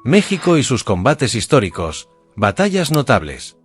México y sus combates históricos, batallas notables.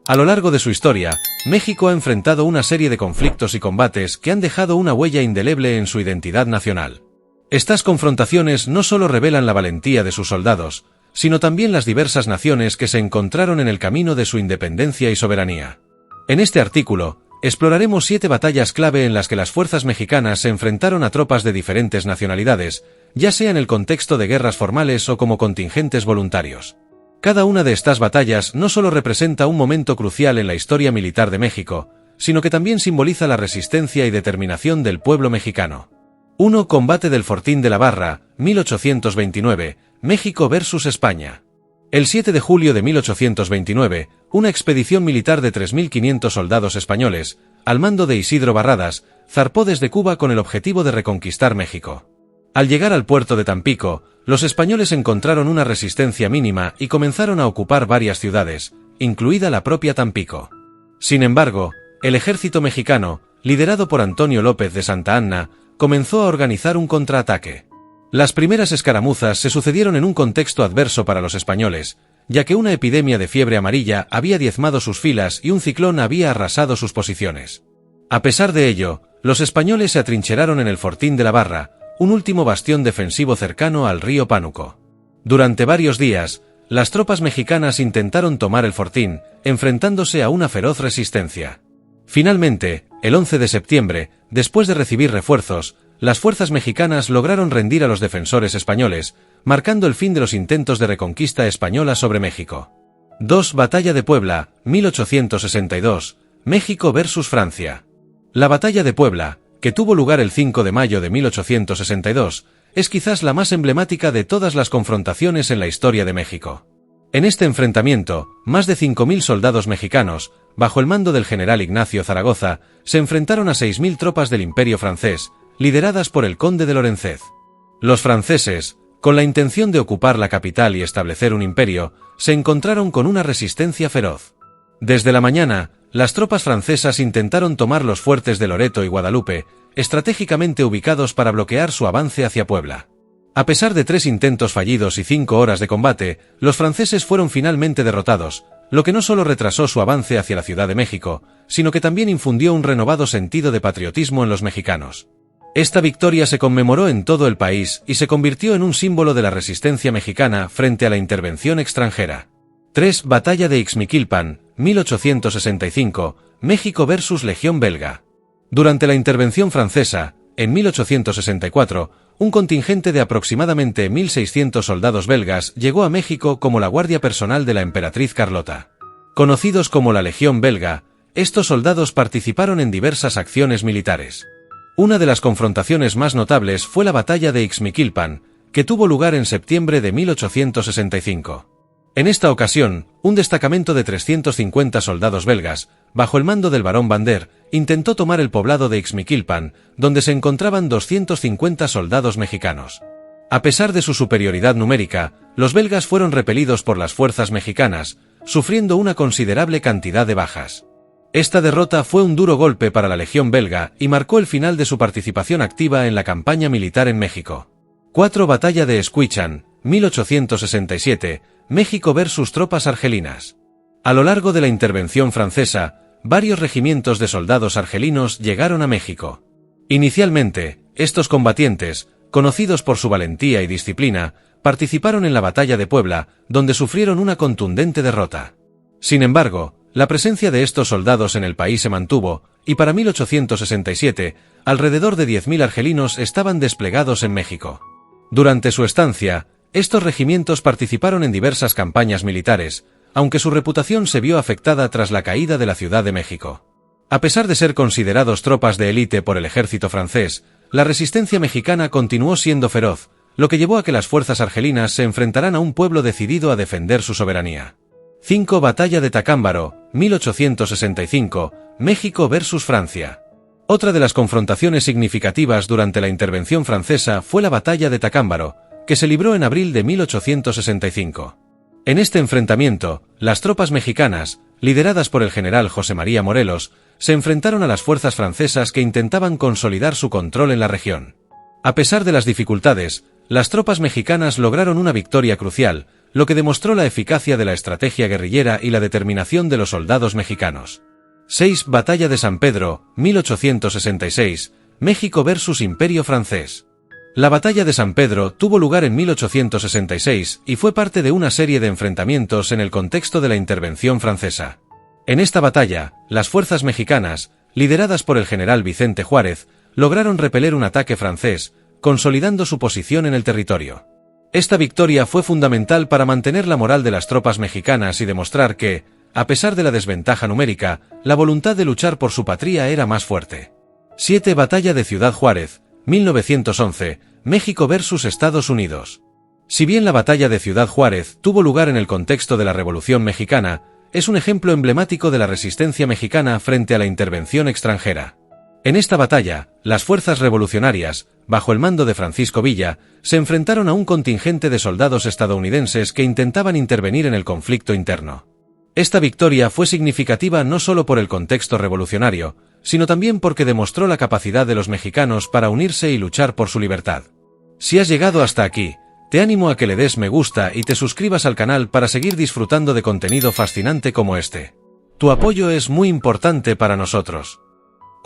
A lo largo de su historia, México ha enfrentado una serie de conflictos y combates que han dejado una huella indeleble en su identidad nacional. Estas confrontaciones no solo revelan la valentía de sus soldados, sino también las diversas naciones que se encontraron en el camino de su independencia y soberanía. En este artículo, exploraremos 7 batallas clave en las que las fuerzas mexicanas se enfrentaron a tropas de diferentes nacionalidades, ya sea en el contexto de guerras formales o como contingentes voluntarios. Cada una de estas batallas no solo representa un momento crucial en la historia militar de México, sino que también simboliza la resistencia y determinación del pueblo mexicano. 1. Combate del Fortín de la Barra, 1829, México versus España. El 7 de julio de 1829, una expedición militar de 3.500 soldados españoles, al mando de Isidro Barradas, zarpó desde Cuba con el objetivo de reconquistar México. Al llegar al puerto de Tampico, los españoles encontraron una resistencia mínima y comenzaron a ocupar varias ciudades, incluida la propia Tampico. Sin embargo, el ejército mexicano, liderado por Antonio López de Santa Anna, comenzó a organizar un contraataque. Las primeras escaramuzas se sucedieron en un contexto adverso para los españoles, ya que una epidemia de fiebre amarilla había diezmado sus filas y un ciclón había arrasado sus posiciones. A pesar de ello, los españoles se atrincheraron en el Fortín de la Barra, un último bastión defensivo cercano al río Pánuco. Durante varios días, las tropas mexicanas intentaron tomar el fortín, enfrentándose a una feroz resistencia. Finalmente, el 11 de septiembre, después de recibir refuerzos, las fuerzas mexicanas lograron rendir a los defensores españoles, marcando el fin de los intentos de reconquista española sobre México. 2. Batalla de Puebla, 1862, México versus Francia. La Batalla de Puebla, que tuvo lugar el 5 de mayo de 1862, es quizás la más emblemática de todas las confrontaciones en la historia de México. En este enfrentamiento, más de 5.000 soldados mexicanos, bajo el mando del general Ignacio Zaragoza, se enfrentaron a 6.000 tropas del Imperio francés, lideradas por el conde de Lorenzez. Los franceses, con la intención de ocupar la capital y establecer un imperio, se encontraron con una resistencia feroz. Desde la mañana, las tropas francesas intentaron tomar los fuertes de Loreto y Guadalupe, estratégicamente ubicados para bloquear su avance hacia Puebla. A pesar de 3 intentos fallidos y 5 horas de combate, los franceses fueron finalmente derrotados, lo que no solo retrasó su avance hacia la Ciudad de México, sino que también infundió un renovado sentido de patriotismo en los mexicanos. Esta victoria se conmemoró en todo el país y se convirtió en un símbolo de la resistencia mexicana frente a la intervención extranjera. 3. Batalla de Ixmiquilpan, 1865, México versus Legión Belga. Durante la intervención francesa, en 1864, un contingente de aproximadamente 1.600 soldados belgas llegó a México como la guardia personal de la emperatriz Carlota. Conocidos como la Legión Belga, estos soldados participaron en diversas acciones militares. Una de las confrontaciones más notables fue la Batalla de Ixmiquilpan, que tuvo lugar en septiembre de 1865. En esta ocasión, un destacamento de 350 soldados belgas, bajo el mando del barón Bander, intentó tomar el poblado de Ixmiquilpan, donde se encontraban 250 soldados mexicanos. A pesar de su superioridad numérica, los belgas fueron repelidos por las fuerzas mexicanas, sufriendo una considerable cantidad de bajas. Esta derrota fue un duro golpe para la Legión Belga y marcó el final de su participación activa en la campaña militar en México. 4. Batalla de Escuichan, 1867, México versus tropas argelinas. A lo largo de la intervención francesa, varios regimientos de soldados argelinos llegaron a México. Inicialmente, estos combatientes, conocidos por su valentía y disciplina, participaron en la Batalla de Puebla, donde sufrieron una contundente derrota. Sin embargo, la presencia de estos soldados en el país se mantuvo, y para 1867, alrededor de 10.000 argelinos estaban desplegados en México. Durante su estancia, estos regimientos participaron en diversas campañas militares, aunque su reputación se vio afectada tras la caída de la Ciudad de México. A pesar de ser considerados tropas de élite por el ejército francés, la resistencia mexicana continuó siendo feroz, lo que llevó a que las fuerzas argelinas se enfrentaran a un pueblo decidido a defender su soberanía. 5. Batalla de Tacámbaro, 1865, México versus Francia. Otra de las confrontaciones significativas durante la intervención francesa fue la Batalla de Tacámbaro, que se libró en abril de 1865. En este enfrentamiento, las tropas mexicanas, lideradas por el general José María Morelos, se enfrentaron a las fuerzas francesas que intentaban consolidar su control en la región. A pesar de las dificultades, las tropas mexicanas lograron una victoria crucial, lo que demostró la eficacia de la estrategia guerrillera y la determinación de los soldados mexicanos. 6. Batalla de San Pedro, 1866, México versus Imperio francés. La batalla de San Pedro tuvo lugar en 1866 y fue parte de una serie de enfrentamientos en el contexto de la intervención francesa. En esta batalla, las fuerzas mexicanas, lideradas por el general Vicente Juárez, lograron repeler un ataque francés, consolidando su posición en el territorio. Esta victoria fue fundamental para mantener la moral de las tropas mexicanas y demostrar que, a pesar de la desventaja numérica, la voluntad de luchar por su patria era más fuerte. 7. Batalla de Ciudad Juárez, 1911, México versus Estados Unidos. Si bien la batalla de Ciudad Juárez tuvo lugar en el contexto de la Revolución Mexicana, es un ejemplo emblemático de la resistencia mexicana frente a la intervención extranjera. En esta batalla, las fuerzas revolucionarias, bajo el mando de Francisco Villa, se enfrentaron a un contingente de soldados estadounidenses que intentaban intervenir en el conflicto interno. Esta victoria fue significativa no solo por el contexto revolucionario, sino también porque demostró la capacidad de los mexicanos para unirse y luchar por su libertad. Si has llegado hasta aquí, te animo a que le des me gusta y te suscribas al canal para seguir disfrutando de contenido fascinante como este. Tu apoyo es muy importante para nosotros.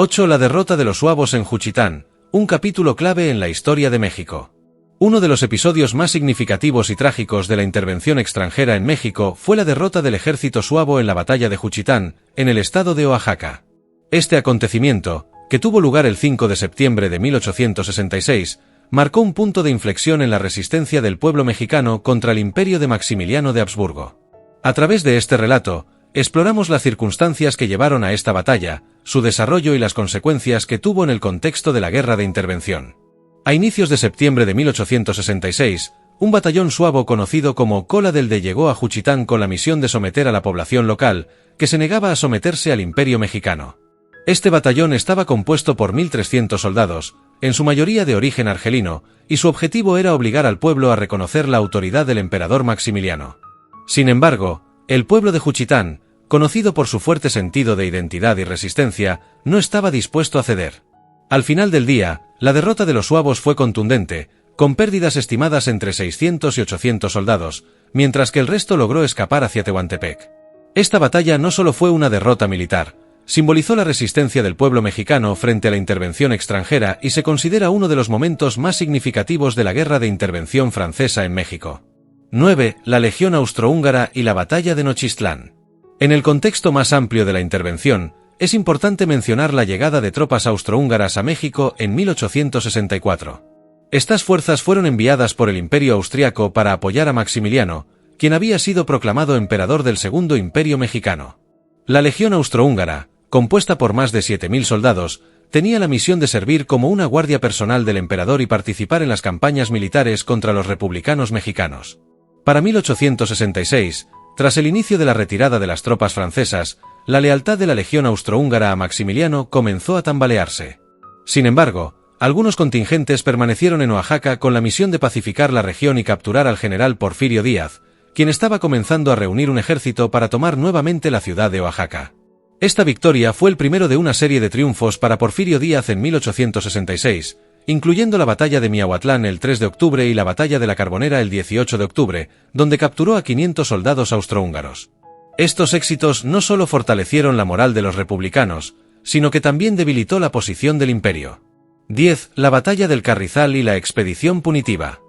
8. La derrota de los Zuavos en Juchitán, un capítulo clave en la historia de México. Uno de los episodios más significativos y trágicos de la intervención extranjera en México fue la derrota del ejército zuavo en la batalla de Juchitán, en el estado de Oaxaca. Este acontecimiento, que tuvo lugar el 5 de septiembre de 1866, marcó un punto de inflexión en la resistencia del pueblo mexicano contra el imperio de Maximiliano de Habsburgo. A través de este relato, exploramos las circunstancias que llevaron a esta batalla, su desarrollo y las consecuencias que tuvo en el contexto de la guerra de intervención. A inicios de septiembre de 1866, un batallón zuavo conocido como Cola del De llegó a Juchitán con la misión de someter a la población local, que se negaba a someterse al imperio mexicano. Este batallón estaba compuesto por 1.300 soldados, en su mayoría de origen argelino, y su objetivo era obligar al pueblo a reconocer la autoridad del emperador Maximiliano. Sin embargo, el pueblo de Juchitán, conocido por su fuerte sentido de identidad y resistencia, no estaba dispuesto a ceder. Al final del día, la derrota de los zuavos fue contundente, con pérdidas estimadas entre 600 y 800 soldados, mientras que el resto logró escapar hacia Tehuantepec. Esta batalla no solo fue una derrota militar, simbolizó la resistencia del pueblo mexicano frente a la intervención extranjera y se considera uno de los momentos más significativos de la guerra de intervención francesa en México. 9. La Legión Austrohúngara y la Batalla de Nochistlán. En el contexto más amplio de la intervención, es importante mencionar la llegada de tropas austrohúngaras a México en 1864. Estas fuerzas fueron enviadas por el Imperio Austriaco para apoyar a Maximiliano, quien había sido proclamado emperador del Segundo Imperio Mexicano. La Legión Austrohúngara, compuesta por más de 7.000 soldados, tenía la misión de servir como una guardia personal del emperador y participar en las campañas militares contra los republicanos mexicanos. Para 1866, tras el inicio de la retirada de las tropas francesas, la lealtad de la Legión Austrohúngara a Maximiliano comenzó a tambalearse. Sin embargo, algunos contingentes permanecieron en Oaxaca con la misión de pacificar la región y capturar al general Porfirio Díaz, quien estaba comenzando a reunir un ejército para tomar nuevamente la ciudad de Oaxaca. Esta victoria fue el primero de una serie de triunfos para Porfirio Díaz en 1866, incluyendo la batalla de Miahuatlán el 3 de octubre y la batalla de la Carbonera el 18 de octubre, donde capturó a 500 soldados austrohúngaros. Estos éxitos no solo fortalecieron la moral de los republicanos, sino que también debilitó la posición del imperio. 10. La batalla del Carrizal y la expedición punitiva.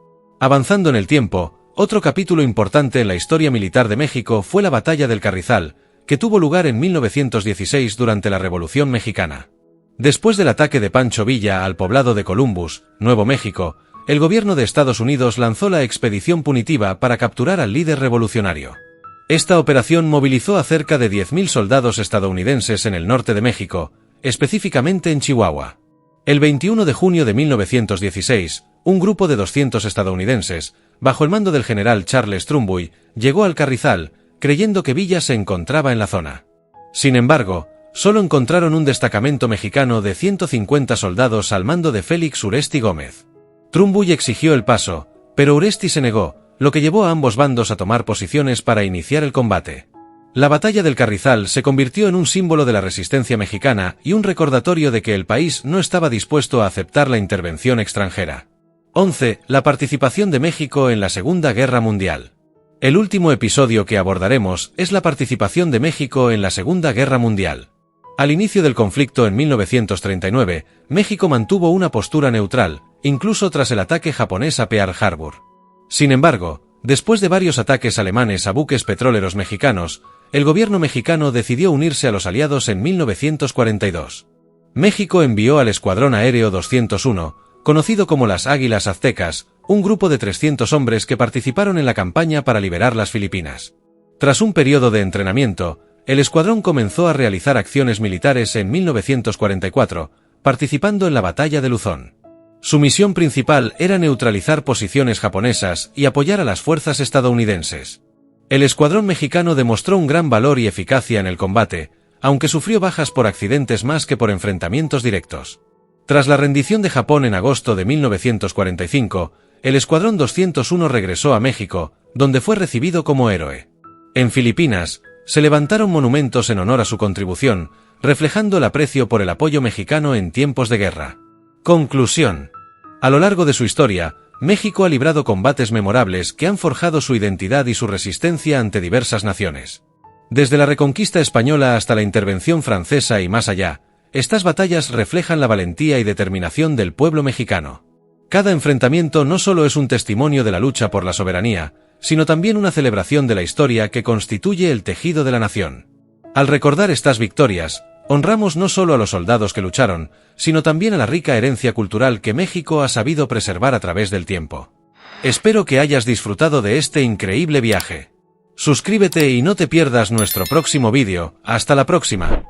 Avanzando en el tiempo, otro capítulo importante en la historia militar de México fue la batalla del Carrizal, que tuvo lugar en 1916 durante la Revolución Mexicana. Después del ataque de Pancho Villa al poblado de Columbus, Nuevo México, el gobierno de Estados Unidos lanzó la expedición punitiva para capturar al líder revolucionario. Esta operación movilizó a cerca de 10.000 soldados estadounidenses en el norte de México, específicamente en Chihuahua. El 21 de junio de 1916, un grupo de 200 estadounidenses, bajo el mando del general Charles Trumbull, llegó al Carrizal, creyendo que Villa se encontraba en la zona. Sin embargo, solo encontraron un destacamento mexicano de 150 soldados al mando de Félix Uresti Gómez. Trumbull exigió el paso, pero Uresti se negó, lo que llevó a ambos bandos a tomar posiciones para iniciar el combate. La batalla del Carrizal se convirtió en un símbolo de la resistencia mexicana y un recordatorio de que el país no estaba dispuesto a aceptar la intervención extranjera. 11. La participación de México en la Segunda Guerra Mundial. El último episodio que abordaremos es la participación de México en la Segunda Guerra Mundial. Al inicio del conflicto en 1939, México mantuvo una postura neutral, incluso tras el ataque japonés a Pearl Harbor. Sin embargo, después de varios ataques alemanes a buques petroleros mexicanos, el gobierno mexicano decidió unirse a los aliados en 1942. México envió al Escuadrón Aéreo 201, conocido como las Águilas Aztecas, un grupo de 300 hombres que participaron en la campaña para liberar las Filipinas. Tras un periodo de entrenamiento, el escuadrón comenzó a realizar acciones militares en 1944, participando en la Batalla de Luzón. Su misión principal era neutralizar posiciones japonesas y apoyar a las fuerzas estadounidenses. El escuadrón mexicano demostró un gran valor y eficacia en el combate, aunque sufrió bajas por accidentes más que por enfrentamientos directos. Tras la rendición de Japón en agosto de 1945, el Escuadrón 201 regresó a México, donde fue recibido como héroe. En Filipinas, se levantaron monumentos en honor a su contribución, reflejando el aprecio por el apoyo mexicano en tiempos de guerra. Conclusión. A lo largo de su historia, México ha librado combates memorables que han forjado su identidad y su resistencia ante diversas naciones. Desde la reconquista española hasta la intervención francesa y más allá, estas batallas reflejan la valentía y determinación del pueblo mexicano. Cada enfrentamiento no solo es un testimonio de la lucha por la soberanía, sino también una celebración de la historia que constituye el tejido de la nación. Al recordar estas victorias, honramos no solo a los soldados que lucharon, sino también a la rica herencia cultural que México ha sabido preservar a través del tiempo. Espero que hayas disfrutado de este increíble viaje. Suscríbete y no te pierdas nuestro próximo vídeo. Hasta la próxima.